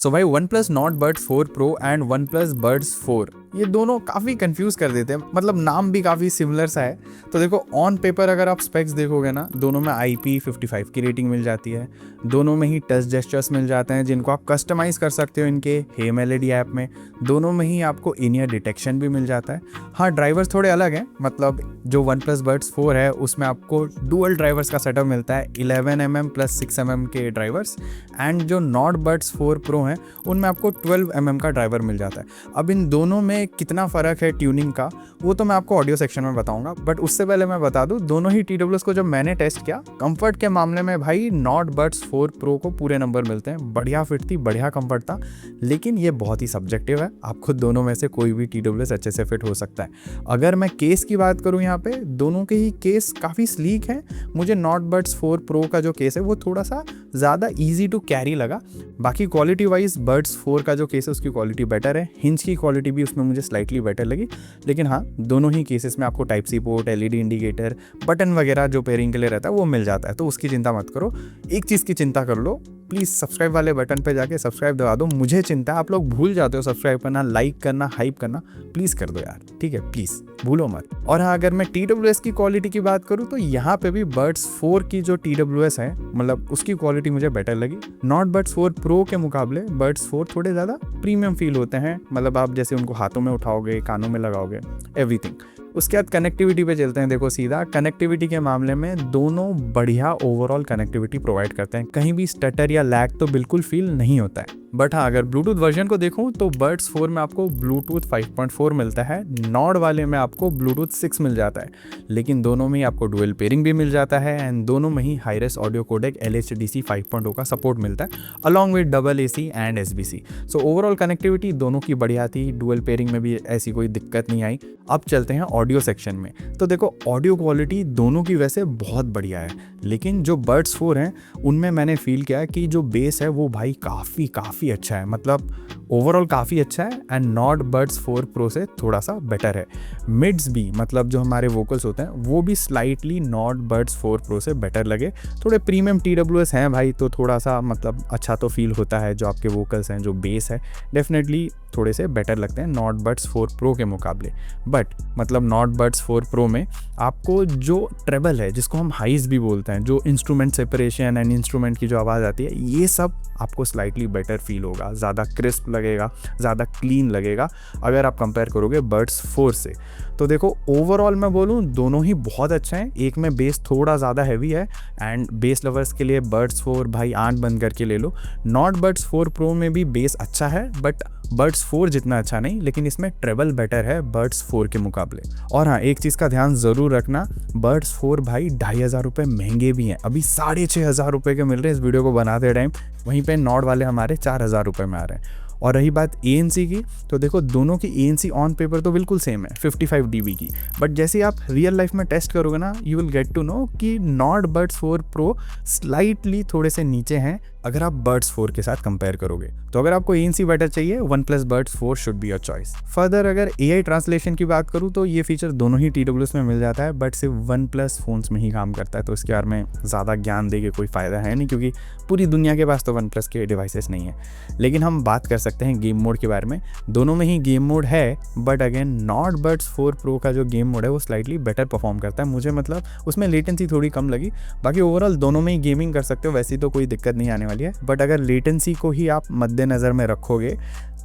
सो भाई one plus not buds 4 pro and one plus buds 4 ये दोनों काफ़ी कंफ्यूज कर देते हैं, मतलब नाम भी काफ़ी सिमिलर सा है। तो देखो ऑन पेपर अगर आप स्पेक्स देखोगे ना, दोनों में IP55 की रेटिंग मिल जाती है, दोनों में ही टच जेस्चर्स मिल जाते हैं जिनको आप कस्टमाइज़ कर सकते हो इनके हे मेलेडी ऐप में, दोनों में ही आपको इन ईयर डिटेक्शन भी मिल जाता है। हाँ, ड्राइवर्स थोड़े अलग हैं, मतलब जो वन प्लस बड्स 4 है उसमें आपको डुअल ड्राइवर्स का सेटअप मिलता है, 11mm प्लस 6mm के ड्राइवर्स, एंड जो नॉट बड्स 4 प्रो हैं उनमें आपको 12mm का ड्राइवर मिल जाता है। अब इन दोनों में कितना फ़र्क है ट्यूनिंग का वो तो मैं आपको ऑडियो सेक्शन में बताऊंगा, बट उससे पहले मैं बता दूं दोनों ही TWS को जब मैंने टेस्ट किया, कंफर्ट के मामले में भाई नॉट बड्स 4 प्रो को पूरे नंबर मिलते हैं। बढ़िया फिट थी, बढ़िया कंफर्ट था, लेकिन ये बहुत ही सब्जेक्टिव है, आपको दोनों में से कोई भी TWS अच्छे से फिट हो सकता है। अगर मैं केस की बात करूँ यहाँ पे, दोनों के ही केस काफ़ी स्लीक हैं। मुझे नॉट बड्स 4 प्रो का जो केस है वो थोड़ा सा ज़्यादा ईजी टू कैरी लगा। बाकी क्वालिटी वाइज बड्स 4 का जो केस है उसकी क्वालिटी बेटर है, हिंज की क्वालिटी भी उसमें मुझे स्लाइटली बेटर लगी। लेकिन हाँ, दोनों ही केसेस में आपको type C port, LED indicator, button वगैरह जो पेयरिंग के लिए रहता है वो मिल जाता है, तो उसकी चिंता मत करो। एक चीज़ की चिंता कर लो, प्लीज़ सब्सक्राइब वाले बटन पे जाके सब्सक्राइब दबा दो। मुझे चिंता है आप लोग भूल जाते हो सब्सक्राइब करना, लाइक करना, हाइप करना, प्लीज़ कर दो यार, ठीक है, प्लीज़ भूलो मत। और हाँ, अगर मैं TWS की क्वालिटी की बात करूँ तो यहाँ पे भी बड्स 4 की जो TWS है, मतलब उसकी क्वालिटी मुझे बेटर लगी। नॉट बड्स 4 प्रो के मुकाबले बड्स 4 थोड़े ज़्यादा प्रीमियम फील होते हैं, मतलब आप जैसे उनको हाथों में उठाओगे, कानों में लगाओगे, एवरीथिंग। उसके बाद कनेक्टिविटी पे चलते हैं। देखो सीधा कनेक्टिविटी के मामले में दोनों बढ़िया ओवरऑल कनेक्टिविटी प्रोवाइड करते हैं, कहीं भी स्टटर या लैग तो बिल्कुल फील नहीं होता है। बट हाँ, अगर ब्लूटूथ वर्जन को देखूँ तो बड्स 4 में आपको ब्लूटूथ 5.4 मिलता है, नॉड वाले में आपको ब्लूटूथ 6 मिल जाता है, लेकिन दोनों में ही आपको डुअल पेयरिंग भी मिल जाता है, एंड दोनों में ही हाईरेस ऑडियो कोडेक LHDC 5.0 का सपोर्ट मिलता है, along with AC and SBC। So overall connectivity दोनों की बढ़िया थी, डुअल पेयरिंग में भी ऐसी कोई दिक्कत नहीं आई। अब चलते हैं ऑडियो सेक्शन में। तो देखो ऑडियो क्वालिटी दोनों की वैसे बहुत बढ़िया है, लेकिन जो बड्स 4 हैं उनमें मैंने फील किया कि जो बेस है वो भाई काफ़ी अच्छा है, मतलब ओवरऑल काफ़ी अच्छा है, एंड नॉट बड्स 4 प्रो से थोड़ा सा बेटर है। मिड्स भी, मतलब जो हमारे वोकल्स होते हैं वो भी स्लाइटली नॉट बड्स 4 प्रो से बेटर लगे। थोड़े प्रीमियम TWS हैं भाई, तो थोड़ा सा मतलब अच्छा तो फील होता है, जो आपके वोकल्स हैं, जो बेस है, डेफिनेटली थोड़े से बेटर लगते हैं नॉट बड्स 4 प्रो के मुकाबले। बट मतलब नॉट बड्स 4 प्रो में आपको जो ट्रेबल है, जिसको हम हाइज भी बोलते हैं, जो इंस्ट्रूमेंट सेपरेशन एंड इंस्ट्रूमेंट की जो आवाज़ आती है, ये सब आपको स्लाइटली बेटर फील होगा, ज़्यादा क्रिस्प लगेगा, ज़्यादा क्लीन लगेगा अगर आप कंपेयर करोगे बड्स 4 से। तो देखो ओवरऑल मैं बोलूँ दोनों ही बहुत अच्छे हैं। एक में बेस थोड़ा ज़्यादा हैवी है, एंड बेस लवर्स के लिए बड्स 4 भाई आंख बंद करके ले लो। नॉट बड्स 4 प्रो में भी बेस अच्छा है, बट बड्स 4 जितना अच्छा नहीं, लेकिन इसमें ट्रेबल बेटर है बड्स 4 के मुकाबले। और हाँ, एक चीज़ का ध्यान ज़रूर रखना, बड्स 4 भाई 2500 रुपये महंगे भी हैं, अभी 6500 रुपये के मिल रहे हैं इस वीडियो को बनाते टाइम, वहीं पे नॉट वाले हमारे 4000 रुपये में आ रहे हैं। और रही बात ANC की, तो देखो दोनों की ANC ऑन पेपर तो बिल्कुल सेम है 55 dB की, बट जैसे आप रियल लाइफ में टेस्ट करोगे ना, you will get to know कि नॉट बड्स 4 प्रो स्लाइटली थोड़े से नीचे हैं अगर आप बड्स 4 के साथ कंपेयर करोगे। तो अगर आपको ANC बेटर चाहिए, one plus buds 4 should be your choice. Further अगर AI ट्रांसलेशन की बात करूँ तो ये फीचर दोनों ही TWS में मिल जाता है, बट सिर्फ वन प्लस फोन्स में ही काम करता है, तो इसके बारे में ज़्यादा ज्ञान दे के कोई फ़ायदा है नहीं, क्योंकि पूरी दुनिया के पास तो वन प्लस के डिवाइसेस नहीं है। लेकिन हम बात कर सकते हैं गेम मोड के बारे में। दोनों में ही गेम मोड है, but again not buds 4 pro का जो गेम मोड है वो स्लाइटली बेटर परफॉर्म करता है, मुझे मतलब उसमें लेटेंसी थोड़ी कम लगी। बाकी ओवरऑल दोनों में ही गेमिंग कर सकते हो, वैसे तो कोई दिक्कत नहीं आने वाली है, बट अगर लेटेंसी को ही आप मद्देनज़र में रखोगे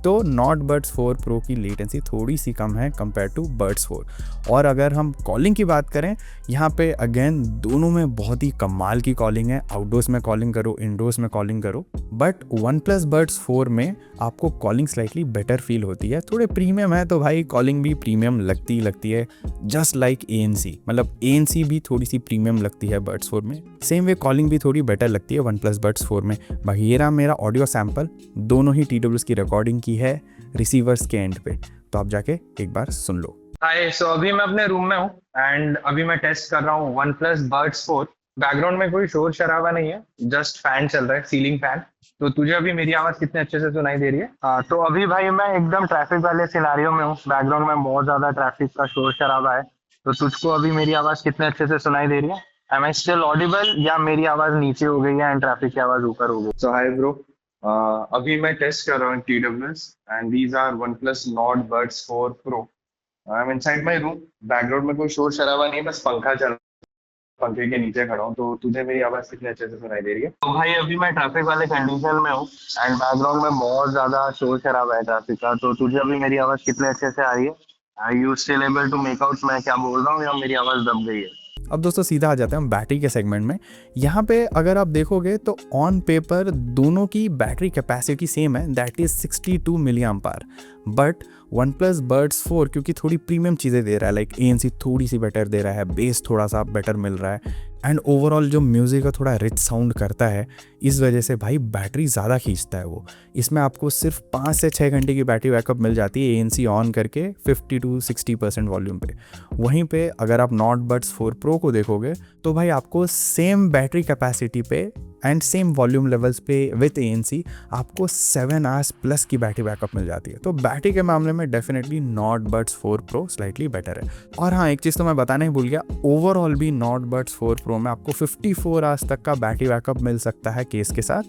तो नॉट बड्स 4 प्रो की लेटेंसी थोड़ी सी कम है कंपेयर टू बड्स 4। और अगर हम कॉलिंग की बात करें, यहाँ पे अगेन दोनों में बहुत ही कमाल की कॉलिंग है, आउटडोर्स में कॉलिंग करो, इंडोर्स में कॉलिंग करो। बट वन प्लस बड्स 4 में आपको कॉलिंग स्लाइटली बेटर फील होती है, थोड़े प्रीमियम है तो भाई कॉलिंग भी प्रीमियम लगती है, जस्ट लाइक ANC, मतलब ANC भी थोड़ी सी प्रीमियम लगती है बड्स 4 में, सेम वे कॉलिंग भी थोड़ी बेटर लगती है वन प्लस बड्स 4 में। बाकी ये रहा मेरा ऑडियो सैंपल, दोनों ही TWS की रिकॉर्डिंग की है रिसीवर्स के एंड पे, तो आप जाके एक बार सुन लो। हाय, सो अभी मैं अपने रूम में हूँ एंड अभी मैं टेस्ट कर रहा हूँ वन प्लस बड्स 4। बैकग्राउंड में कोई शोर शराबा नहीं है, जस्ट फैन चल रहा है, सीलिंग फैन। तो तुझे अभी मेरी आवाज कितने अच्छे से सुनाई दे रही है? तो अभी भाई मैं एकदम ट्रैफिक वाले सिनारियो में हूँ, बैकग्राउंड में बहुत ज्यादा ट्रैफिक का शोर शराबा है। तो तुझको अभी मेरी आवाज कितने अच्छे से सुनाई दे रही है? एम आई स्टिल ऑडिबल या मेरी आवाज नीचे हो गई है एंड ट्रैफिक की आवाज ऊपर हो गई? सो हाय ब्रो, अभी मैं टेस्ट कर रहा हूँ TWS and these are OnePlus Nord Buds 4 Pro. I am inside my room. Background में कोई शोर शराबा नहीं है, बस पंखा चल, पंखे के नीचे खड़ा हूँ. तो तुझे मेरी आवाज कितने अच्छे से सुनाई दे रही है? तो भाई अभी मैं ट्रैफिक वाले कंडीशन में हूँ एंड बैकग्राउंड में बहुत ज्यादा शोर शराबा है ट्रैफिक का. तो तुझे अभी मेरी आवाज कितने अच्छे से आ रही है? Are you still able to make out मैं क्या बोल रहा हूँ, या मेरी आवाज दब गई है? अब दोस्तों सीधा आ जाते हैं हम बैटरी के सेगमेंट में। यहाँ पे अगर आप देखोगे तो ऑन पेपर दोनों की बैटरी कैपेसिटी सेम है, that is 62 milliampere. But OnePlus buds 4 क्योंकि थोड़ी प्रीमियम चीज़ें दे रहा है, लाइक ANC थोड़ी सी बेटर दे रहा है, बेस थोड़ा सा बेटर मिल रहा है, एंड ओवरऑल जो म्यूज़िक का थोड़ा रिच साउंड करता है, इस वजह से भाई बैटरी ज़्यादा खींचता है वो। इसमें आपको सिर्फ 5 से 6 घंटे की बैटरी बैकअप मिल जाती है ANC ऑन करके 50 to 60% वॉल्यूम पे। वहीं पे अगर आप नॉट बड्स 4 प्रो को देखोगे तो भाई आपको सेम बैटरी कैपेसिटी पे एंड सेम वॉल्यूम लेवल्स पे विथ ANC आपको 7 आवर्स प्लस की बैटरी बैकअप मिल जाती है। तो बैटरी के मामले में definitely not buds 4 pro slightly better है। और हाँ, एक चीज़ तो मैं बताना ही भूल गया, ओवरऑल भी नॉट बड्स 4 प्रो में आपको 54 आवर्स तक का बैटरी बैकअप मिल सकता है केस के साथ।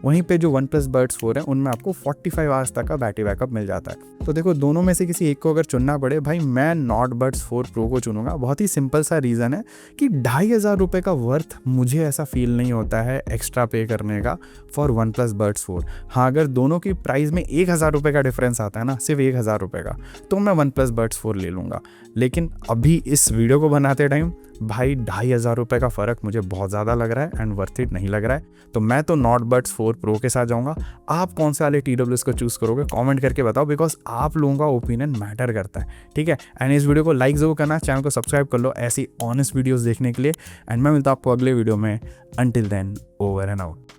वहीं पे जो वन प्लस बर्ड्स 4 है उनमें आपको 45 आवर्स तक का बैटरी बैकअप मिल जाता है। तो देखो दोनों में से किसी एक को अगर चुनना पड़े, भाई मैं नॉट बड्स 4 प्रो को चुनूंगा। बहुत ही सिंपल सा रीज़न है कि 2500 रुपये का वर्थ मुझे ऐसा फील नहीं होता है एक्स्ट्रा पे करने का फॉर वन प्लस बर्ड्स 4। हाँ, अगर दोनों की प्राइस में 1000 रुपये का डिफरेंस आता है ना, सिर्फ 1000 रुपये का, तो मैं वन प्लस बर्ड्स 4 ले लूँगा। लेकिन अभी इस वीडियो को बनाते टाइम भाई 2500 रुपये का फ़र्क मुझे बहुत ज़्यादा लग रहा है एंड वर्थ इट नहीं लग रहा है। तो मैं तो नॉट बड्स 4 प्रो के साथ जाऊँगा। आप कौन से वाले TWS को चूज़ करोगे कमेंट करके बताओ, बिकॉज आप लोगों का ओपिनियन मैटर करता है, ठीक है। एंड इस वीडियो को लाइक ज़रूर करना, चैनल को सब्सक्राइब कर लो ऐसी ऑनेस्ट वीडियोज़ देखने के लिए। एंड मैं मिलता हूँ आपको अगले वीडियो में। Until then, over and out.